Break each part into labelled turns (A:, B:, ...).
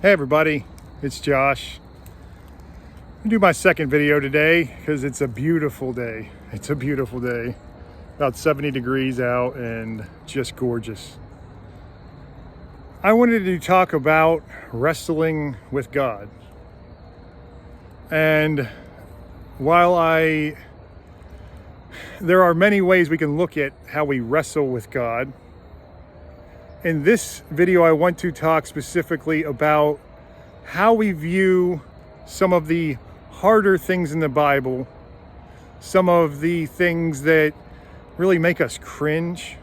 A: Hey everybody, it's Josh. I'm gonna do my second video today because it's a beautiful day. It's a beautiful day. About 70 degrees out and just gorgeous. I wanted to talk about wrestling with God. And while there are many ways we can look at how we wrestle with God, in this video, I want to talk specifically about how we view some of the harder things in the Bible, some of the things that really make us cringe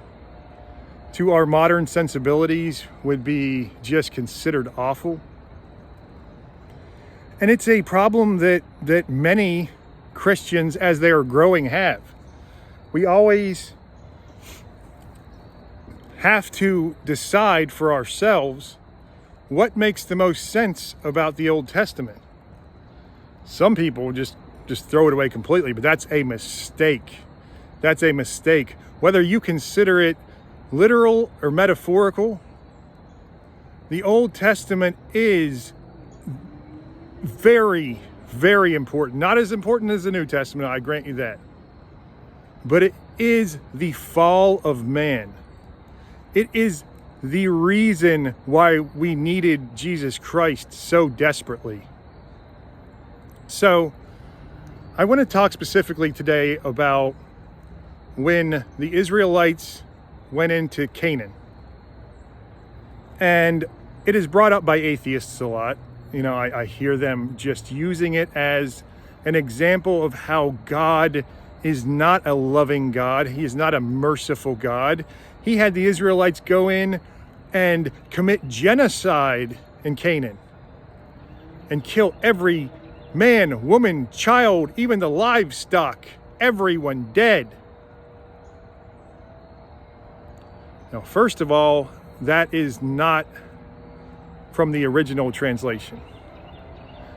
A: to our modern sensibilities would be just considered awful. And it's a problem that many Christians, as they are growing, have. We always have to decide for ourselves what makes the most sense about the Old Testament. Some people just throw it away completely, but that's a mistake. That's a mistake. Whether you consider it literal or metaphorical, the Old Testament is very, very important. Not as important as the New Testament, I grant you that. But it is the fall of man. It is the reason why we needed Jesus Christ so desperately. So, I want to talk specifically today about when the Israelites went into Canaan. And it is brought up by atheists a lot. You know, I hear them just using it as an example of how God is not a loving God. He is not a merciful God. He had the Israelites go in and commit genocide in Canaan and kill every man, woman, child, even the livestock, everyone dead. Now, first of all, that is not from the original translation.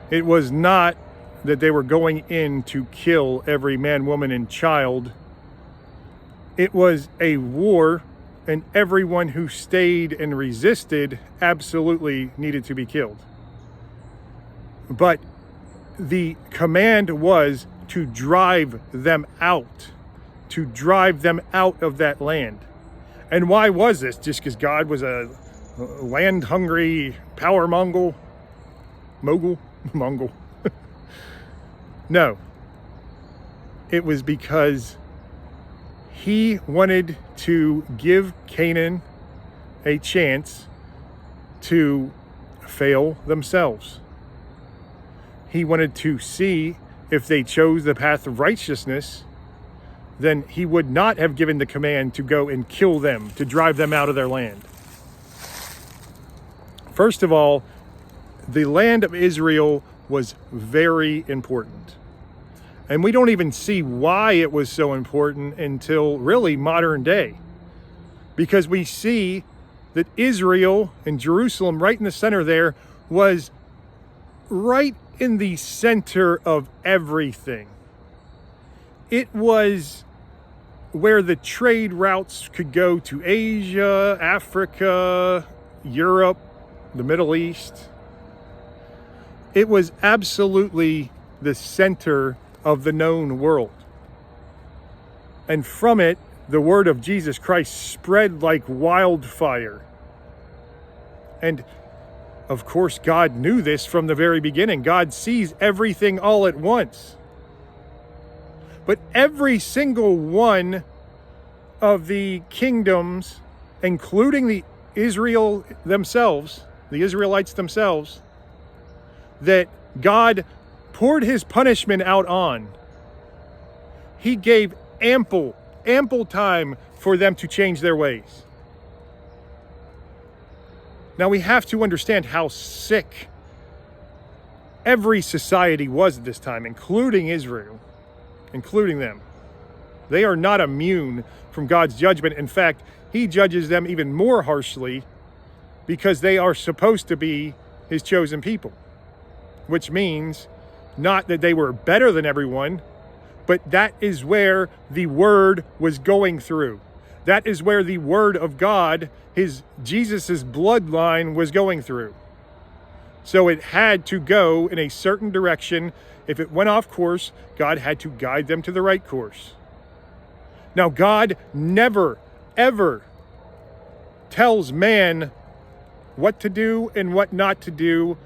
A: It was not that they were going in to kill every man, woman, and child. It was a war, and everyone who stayed and resisted absolutely needed to be killed. But the command was to drive them out of that land. And why was this? Just because God was a land-hungry power mogul? No. It was because he wanted to give Canaan a chance to fail themselves. He wanted to see if they chose the path of righteousness, then he would not have given the command to go and kill them, to drive them out of their land. First of all, the land of Israel was very important. And we don't even see why it was so important until really modern day. Because we see that Israel and Jerusalem, right in the center there, was right in the center of everything. It was where the trade routes could go to Asia, Africa, Europe, the Middle East. It was absolutely the center of the known world. And from it, the word of Jesus Christ spread like wildfire. And of course, God knew this from the very beginning. God sees everything all at once. But every single one of the kingdoms, including the Israelites themselves, that God poured his punishment out on, he gave ample time for them to change their ways. Now we have to understand how sick every society was at this time, including Israel, including them. They are not immune from God's judgment. In fact, he judges them even more harshly because they are supposed to be his chosen people, which means not that they were better than everyone, but that is where the word was going through. That is where the word of God, Jesus's bloodline, was going through. So it had to go in a certain direction. If it went off course, God had to guide them to the right course. Now, God never, ever tells man what to do and what not to do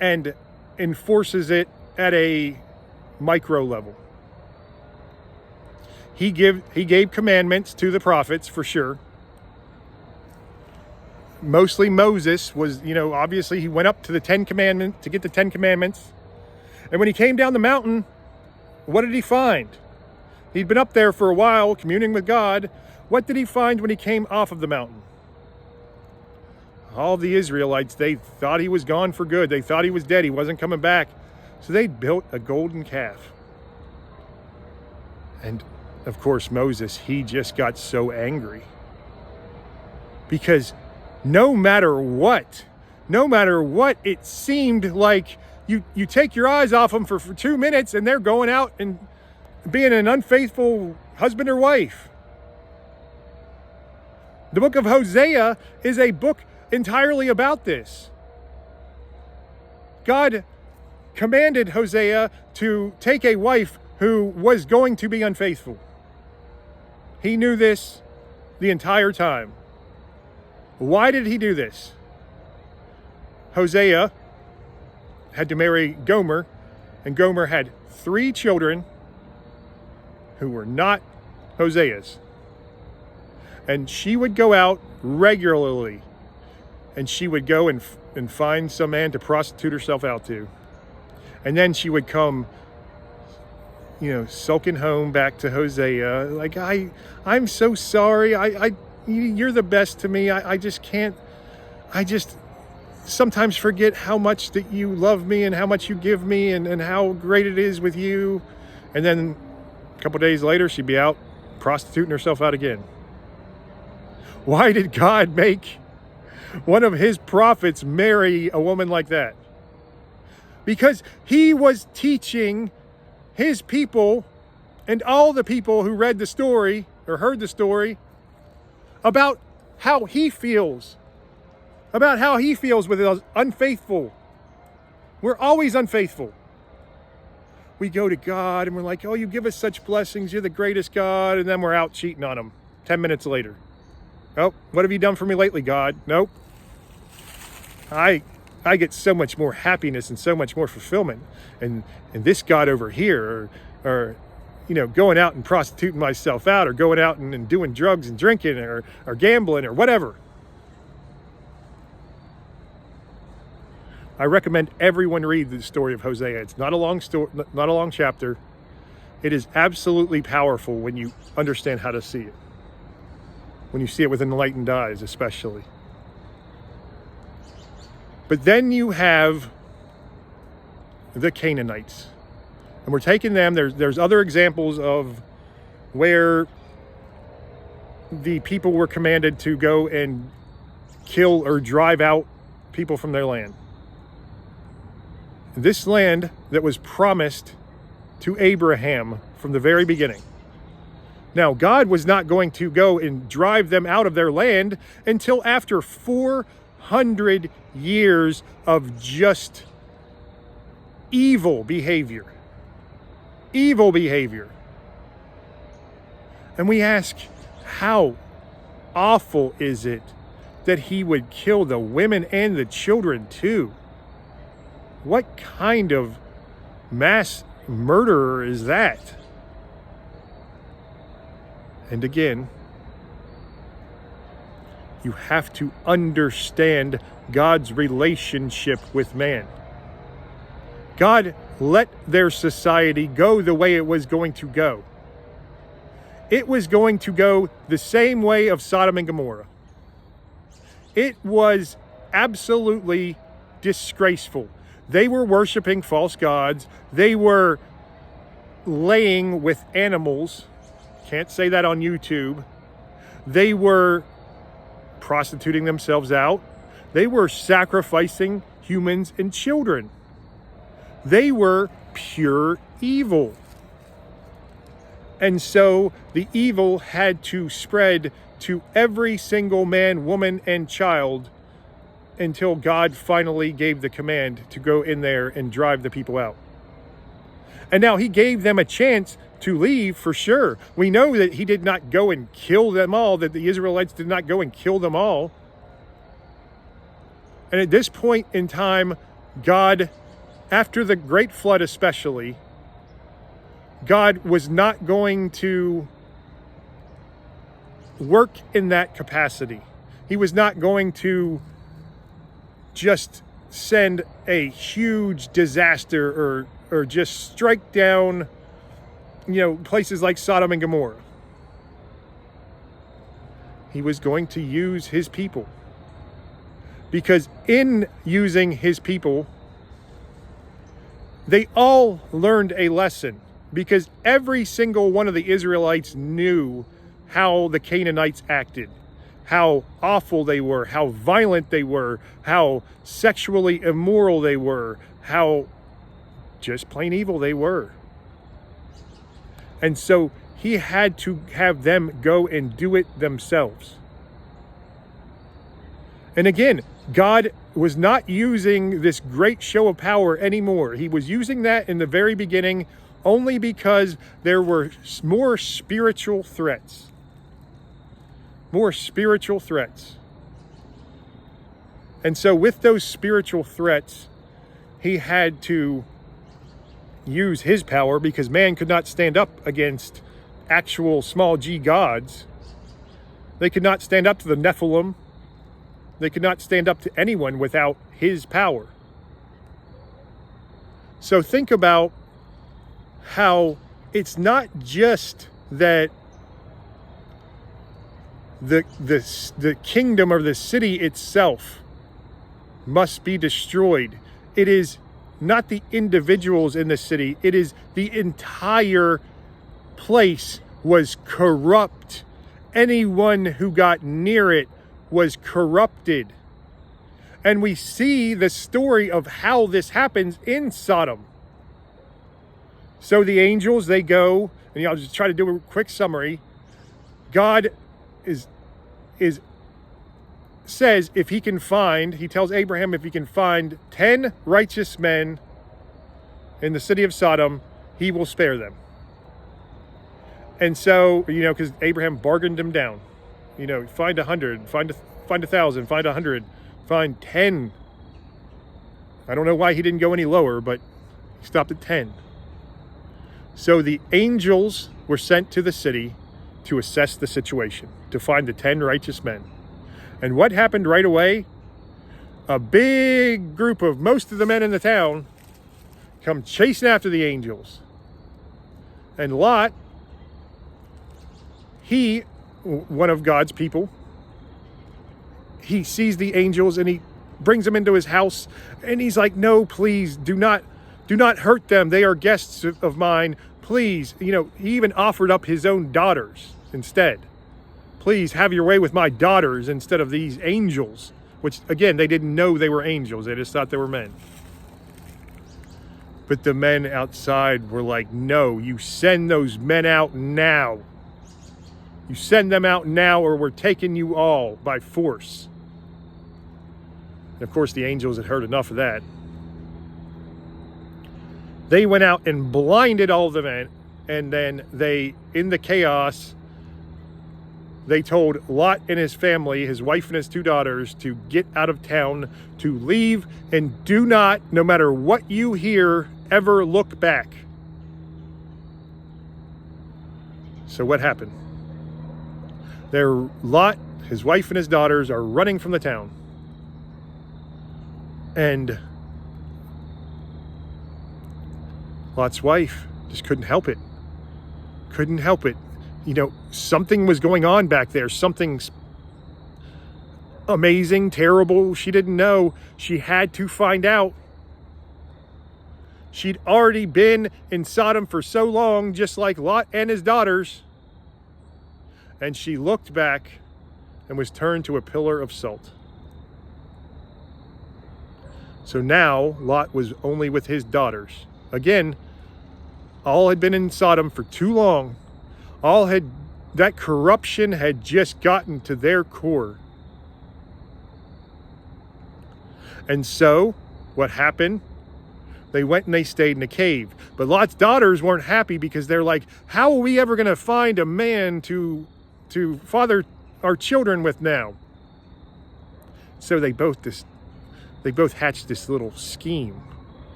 A: and enforces it at a micro level. He gave commandments to the prophets, for sure. Mostly Moses was, obviously he went up to the 10 commandments to get the 10 commandments. And when he came down the mountain, what did he find? He'd been up there for a while communing with God. What did he find when he came off of the mountain? All the Israelites, they thought he was gone for good. They thought he was dead. He wasn't coming back. So they built a golden calf. And of course, Moses, he just got so angry. Because no matter what, it seemed like you take your eyes off them for 2 minutes and they're going out and being an unfaithful husband or wife. The book of Hosea is a book entirely about this. God commanded Hosea to take a wife who was going to be unfaithful. He knew this the entire time. Why did he do this? Hosea had to marry Gomer, and Gomer had 3 children who were not Hosea's. And she would go out regularly, and she would go and find some man to prostitute herself out to. And then she would come, sulking home back to Hosea, like, I'm so sorry. You're the best to me. I just sometimes forget how much that you love me and how much you give me and how great it is with you. And then a couple days later, she'd be out prostituting herself out again. Why did God make one of his prophets marry a woman like that? Because he was teaching his people and all the people who read the story or heard the story about how he feels with us unfaithful. We're always unfaithful. We go to God and we're like, oh, you give us such blessings. You're the greatest God. And then we're out cheating on him 10 minutes later. Oh, what have you done for me lately, God? Nope. I get so much more happiness and so much more fulfillment. And this God over here, or going out and prostituting myself out, or going out and doing drugs and drinking, or gambling, or whatever. I recommend everyone read the story of Hosea. It's not a long story, not a long chapter. It is absolutely powerful when you understand how to see it. When you see it with enlightened eyes, especially. But then you have the Canaanites. And we're taking them, there's other examples of where the people were commanded to go and kill or drive out people from their land. This land that was promised to Abraham from the very beginning. Now, God was not going to go and drive them out of their land until after 400 years of just evil behavior. Evil behavior. And we ask, how awful is it that he would kill the women and the children too? What kind of mass murderer is that? And again, you have to understand God's relationship with man. God let their society go the way it was going to go. It was going to go the same way of Sodom and Gomorrah. It was absolutely disgraceful. They were worshiping false gods. They were laying with animals. Can't say that on YouTube. They were prostituting themselves out. They were sacrificing humans and children. They were pure evil. And so the evil had to spread to every single man, woman, and child until God finally gave the command to go in there and drive the people out. And now he gave them a chance to leave for sure. We know that he did not go and kill them all, that the Israelites did not go and kill them all. And at this point in time, God, after the great flood especially, God was not going to work in that capacity. He was not going to just send a huge disaster or just strike down, places like Sodom and Gomorrah. He was going to use his people. Because in using his people, they all learned a lesson. Because every single one of the Israelites knew how the Canaanites acted, how awful they were, how violent they were, how sexually immoral they were, how just plain evil they were. And so he had to have them go and do it themselves. And again, God was not using this great show of power anymore. He was using that in the very beginning only because there were more spiritual threats. More spiritual threats. And so with those spiritual threats, he had to use his power because man could not stand up against actual small g gods. They could not stand up to the Nephilim. They could not stand up to anyone without his power. So think about how it's not just that the kingdom or the city itself must be destroyed. It is not the individuals in the city. It is the entire place was corrupt. Anyone who got near it was corrupted. And we see the story of how this happens in Sodom. So the angels, they go, and I'll just try to do a quick summary. God says if he can find, he tells Abraham if he can find 10 righteous men in the city of Sodom, he will spare them. And so, because Abraham bargained them down. Find 100, find 1,000, find 100, find 10. I don't know why he didn't go any lower, but he stopped at 10. So the angels were sent to the city to assess the situation, to find the 10 righteous men. And what happened right away? A big group of most of the men in the town come chasing after the angels. And Lot, he, one of God's people, he sees the angels and he brings them into his house and he's like, no, please do not hurt them. They are guests of mine. Please, he even offered up his own daughters instead. Please have your way with my daughters instead of these angels, which again, they didn't know they were angels. They just thought they were men. But the men outside were like, no, you send those men out now. You send them out now or we're taking you all by force. And of course, the angels had heard enough of that. They went out and blinded all the men, and then they, in the chaos, they told Lot and his family, his wife and his 2 daughters, to get out of town, to leave, and do not, no matter what you hear, ever look back. So what happened? Lot, his wife and his daughters are running from the town. And Lot's wife just couldn't help it. Couldn't help it. Something was going on back there. Something amazing, terrible. She didn't know. She had to find out. She'd already been in Sodom for so long, just like Lot and his daughters. And she looked back and was turned to a pillar of salt. So now Lot was only with his daughters. Again, all had been in Sodom for too long. That corruption had just gotten to their core. And so, what happened? They went and they stayed in a cave. But Lot's daughters weren't happy because they're like, how are we ever going to find a man to father our children with now? So they both hatched this little scheme.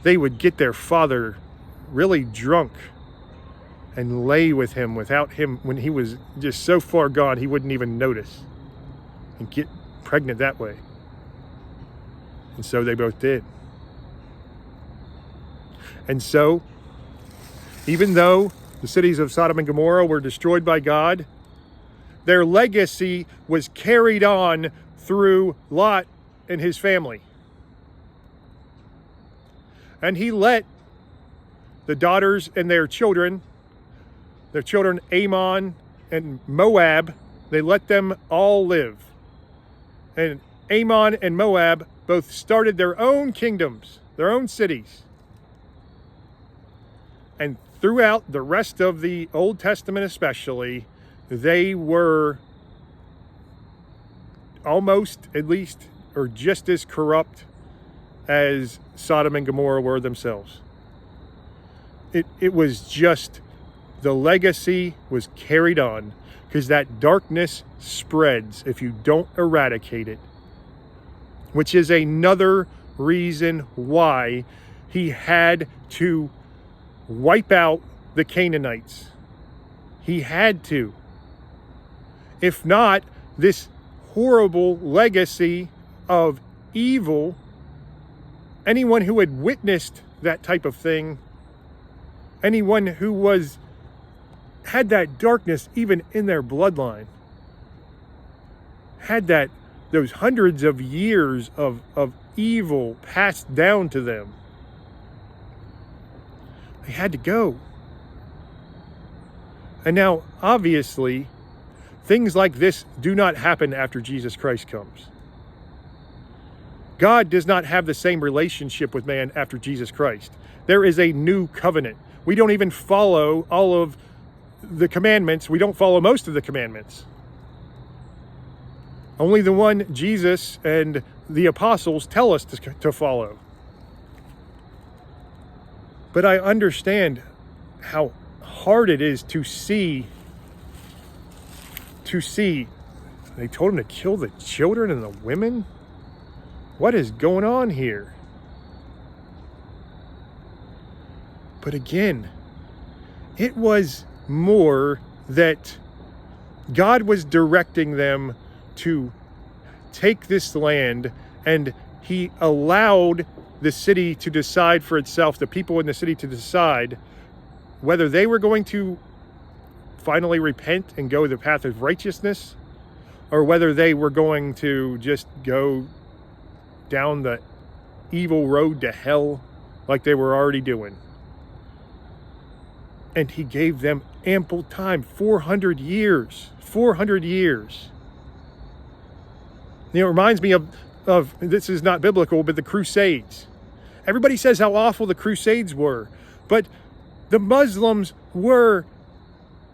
A: They would get their father really drunk and lay with him without him, when he was just so far gone he wouldn't even notice, and get pregnant that way. And so they both did. And so, even though the cities of Sodom and Gomorrah were destroyed by God, their legacy was carried on through Lot and his family. And he let the daughters and their children Ammon and Moab, they let them all live. And Ammon and Moab both started their own kingdoms, their own cities. And throughout the rest of the Old Testament especially, they were almost, at least, or just as corrupt as Sodom and Gomorrah were themselves. It was just, the legacy was carried on, because that darkness spreads if you don't eradicate it, which is another reason why he had to wipe out the Canaanites. He had to. If not, this horrible legacy of evil, anyone who had witnessed that type of thing, anyone who had that darkness even in their bloodline, had those hundreds of years of evil passed down to them, they had to go. And now, obviously, things like this do not happen after Jesus Christ comes. God does not have the same relationship with man after Jesus Christ. There is a new covenant. We don't even follow all of the commandments. We don't follow most of the commandments. Only the one Jesus and the apostles tell us to follow. But I understand how hard it is to see. They told him to kill the children and the women? What is going on here? But again, it was more that God was directing them to take this land, and he allowed the city to decide for itself, the people in the city to decide whether they were going to finally repent and go the path of righteousness, or whether they were going to just go down the evil road to hell like they were already doing. And he gave them ample time, 400 years. 400 years. You know, it reminds me of this is not biblical, but the Crusades. Everybody says how awful the Crusades were, but the Muslims were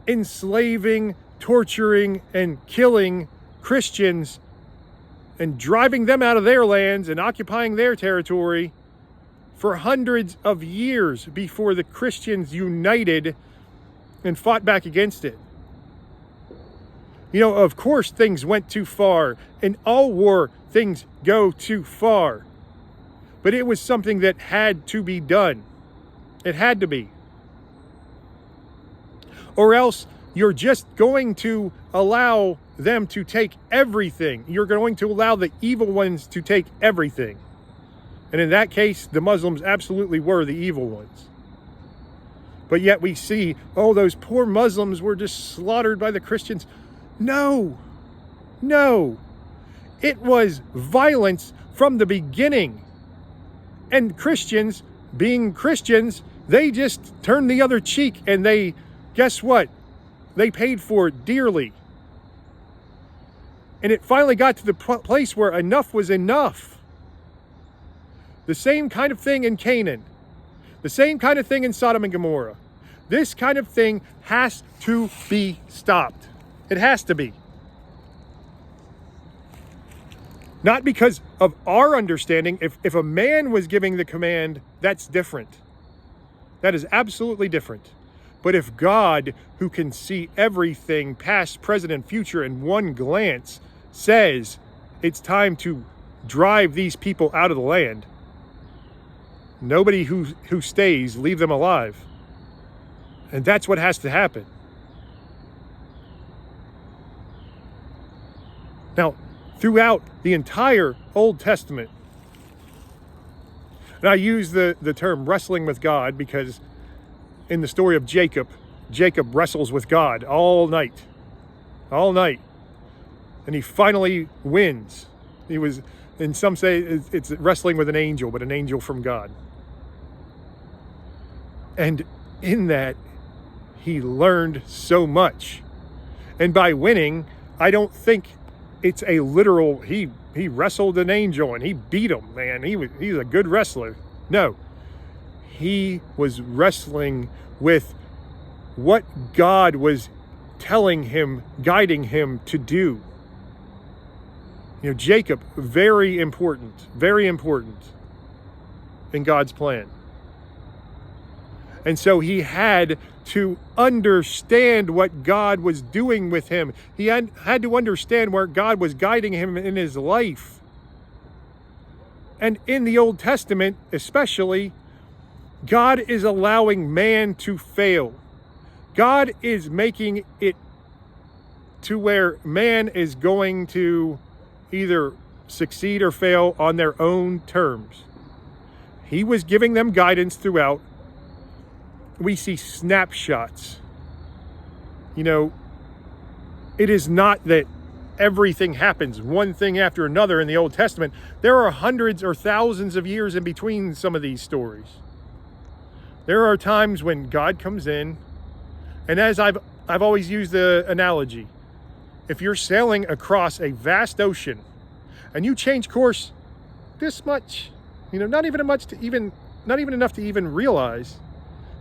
A: enslaving, torturing, and killing Christians and driving them out of their lands and occupying their territory for hundreds of years before the Christians united and fought back against it. You know, of course things went too far. In all war, things go too far. But it was something that had to be done. It had to be. Or else you're just going to allow them to take everything. You're going to allow the evil ones to take everything. And in that case, the Muslims absolutely were the evil ones. But yet we see, oh, those poor Muslims were just slaughtered by the Christians. No. It was violence from the beginning. And Christians, being Christians, they just turned the other cheek, and they, guess what? They paid for it dearly. And it finally got to the place where enough was enough. The same kind of thing in Canaan. The same kind of thing in Sodom and Gomorrah. This kind of thing has to be stopped. It has to be. Not because of our understanding. If a man was giving the command, that's different. That is absolutely different. But if God, who can see everything, past, present, and future in one glance, says it's time to drive these people out of the land, nobody who stays, leave them alive. And that's what has to happen. Now, throughout the entire Old Testament, and I use the term wrestling with God because in the story of Jacob, Jacob wrestles with God all night. And he finally wins. He was, and some say it's wrestling with an angel, but an angel from God. And in that, he learned so much. And by winning, I don't think it's a literal, he wrestled an angel and he beat him, man. He's a good wrestler. No. He was wrestling with what God was telling him, guiding him to do. You know, Jacob, very important in God's plan. And so he had to understand what God was doing with him. He had to understand where God was guiding him in his life. And in the Old Testament, especially, God is allowing man to fail. God is making it to where man is going to either succeed or fail on their own terms. He was giving them guidance throughout. We see snapshots. You know, it is not that everything happens one thing after another in the Old Testament. There are hundreds or thousands of years in between some of these stories. There are times when God comes in, and as I've always used the analogy, if you're sailing across a vast ocean and you change course this much, you know, not even enough to even realize,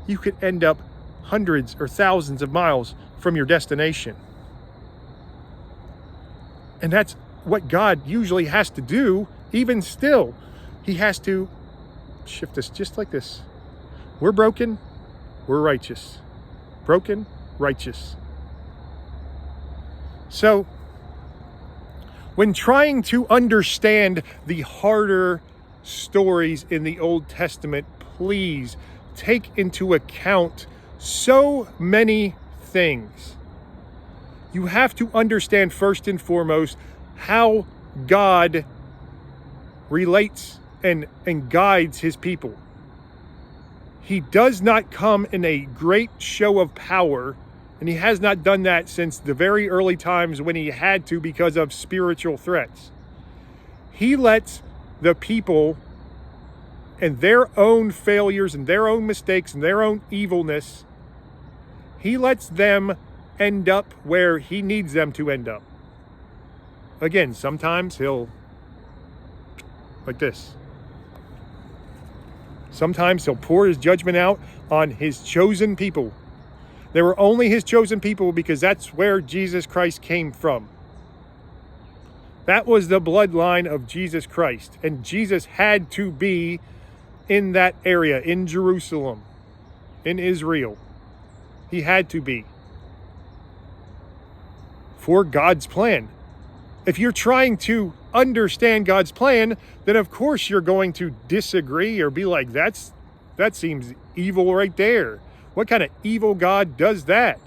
A: you could end up hundreds or thousands of miles from your destination. And that's what God usually has to do. Even still, he has to shift us just like this. We're broken, we're righteous. Broken, righteous. So, when trying to understand the harder stories in the Old Testament, please take into account so many things. You have to understand first and foremost how God relates and guides his people. He does not come in a great show of power, and he has not done that since the very early times when he had to because of spiritual threats. He lets the people and their own failures and their own mistakes and their own evilness, he lets them end up where he needs them to end up. Again, sometimes he'll, like this. Sometimes he'll pour his judgment out on his chosen people. They were only his chosen people because that's where Jesus Christ came from. That was the bloodline of Jesus Christ. And Jesus had to be in that area, in Jerusalem, in Israel. He had to be. For God's plan. If you're trying to understand God's plan, then of course you're going to disagree or be like, that seems evil right there. What kind of evil God does that?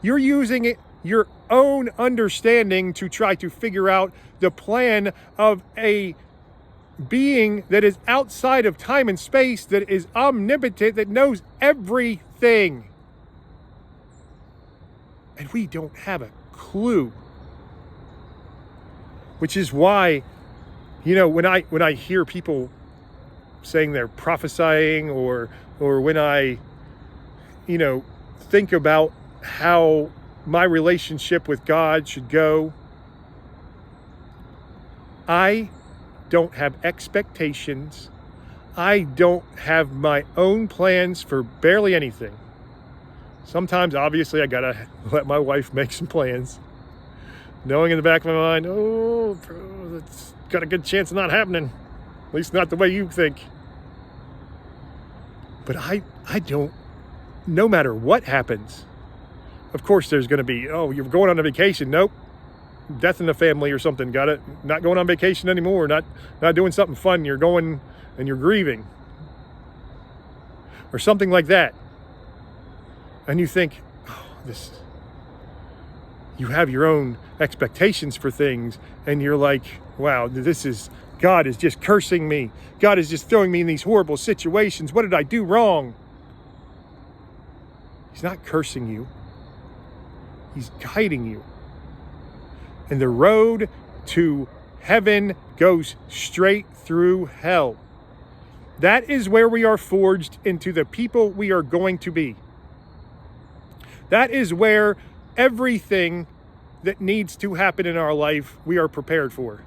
A: You're using your own understanding to try to figure out the plan of a being that is outside of time and space, that is omnipotent, that knows everything. And we don't have a clue. Which is why, you know, when I hear people saying they're prophesying, or when I, you know, think about how my relationship with God should go, I don't have expectations. I don't have my own plans for barely anything. Sometimes, obviously, I gotta let my wife make some plans. knowing in the back of my mind, oh, it's got a good chance of not happening. At least not the way you think. But I don't, no matter what happens, of course there's going to be, oh, you're going on a vacation. Nope. Death in the family or something. Got it. Not going on vacation anymore. Not doing something fun. You're going and you're grieving. Or something like that. And you think, oh, you have your own expectations for things, and you're like, wow, God is just cursing me. God is just throwing me in these horrible situations. What did I do wrong? He's not cursing you. He's guiding you. And the road to heaven goes straight through hell. That is where we are forged into the people we are going to be. That is where everything that needs to happen in our life, we are prepared for.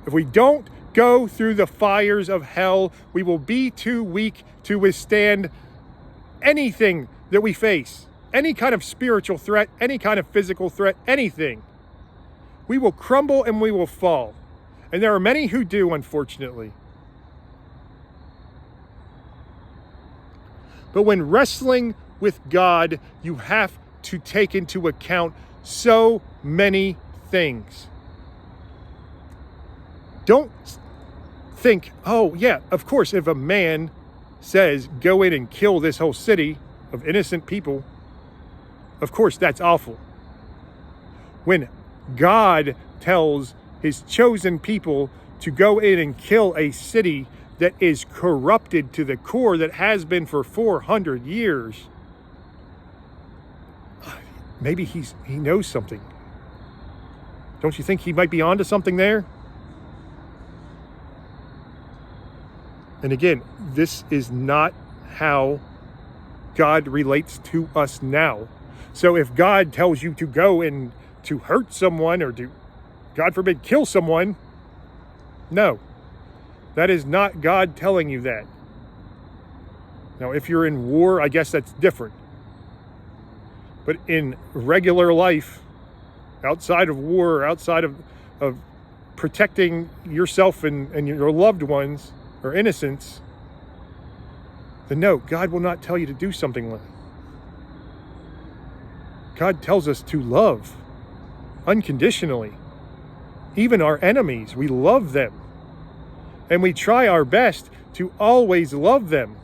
A: If we don't go through the fires of hell, we will be too weak to withstand anything that we face. Any kind of spiritual threat, any kind of physical threat, anything. We will crumble and we will fall. And there are many who do, unfortunately. But when wrestling with God, you have to take into account so many things. Don't think, oh yeah, of course, if a man says, go in and kill this whole city of innocent people, of course, that's awful. When God tells his chosen people to go in and kill a city that is corrupted to the core, that has been for 400 years, maybe he knows something. Don't you think he might be onto something there? And again, this is not how God relates to us now. So if God tells you to go and to hurt someone or to, God forbid, kill someone, no, that is not God telling you that. Now, if you're in war, I guess that's different. But in regular life, outside of war, outside of protecting yourself and your loved ones or innocents, then no, God will not tell you to do something like that. God tells us to love unconditionally. Even our enemies, we love them. And we try our best to always love them.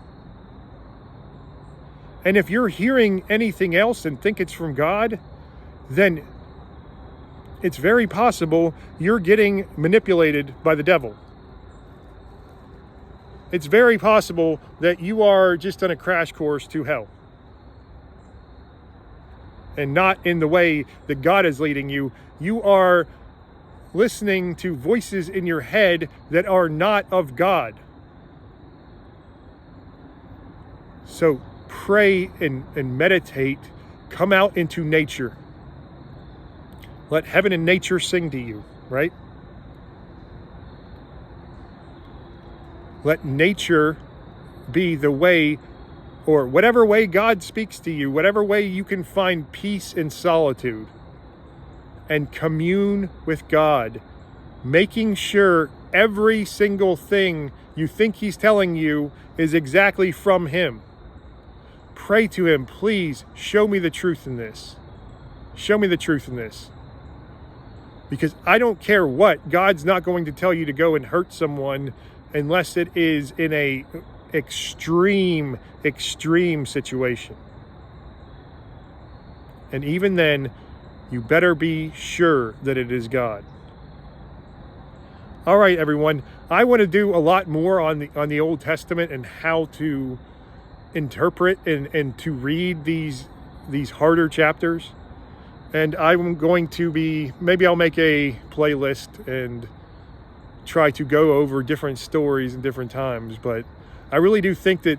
A: And if you're hearing anything else and think it's from God, then it's very possible you're getting manipulated by the devil. It's very possible that you are just on a crash course to hell. And not in the way that God is leading you. You are listening to voices in your head that are not of God. So pray and meditate. Come out into nature. Let heaven and nature sing to you, right? Let nature be the way, or whatever way God speaks to you, whatever way you can find peace in solitude and commune with God, making sure every single thing you think he's telling you is exactly from him. Pray to him, please show me the truth in this. Show me the truth in this. Because I don't care what, God's not going to tell you to go and hurt someone unless it is in a extreme situation. And even then, you better be sure that it is God. All right, everyone. I want to do a lot more on the Old Testament and how to interpret and to read these harder chapters. And I'm going to maybe I'll make a playlist and try to go over different stories in different times. But I really do think that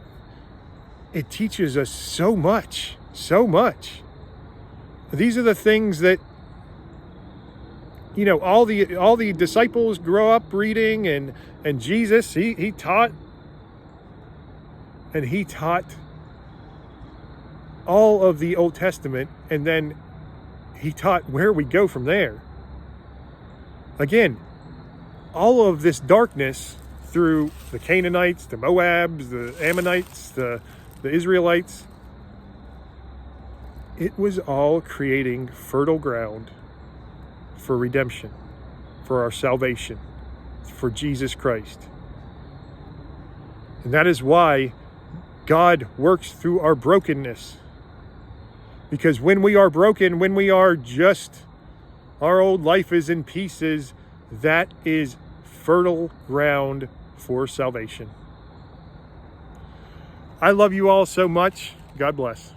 A: it teaches us so much. These are the things that, all the disciples grow up reading, and Jesus, he taught all of the Old Testament, and then he taught where we go from there. Again, all of this darkness through the Canaanites, the Moabs, the Ammonites, the Israelites, it was all creating fertile ground for redemption, for our salvation, for Jesus Christ. And that is why God works through our brokenness. Because when we are broken, when we are just, our old life is in pieces, that is fertile ground for salvation. I love you all so much. God bless.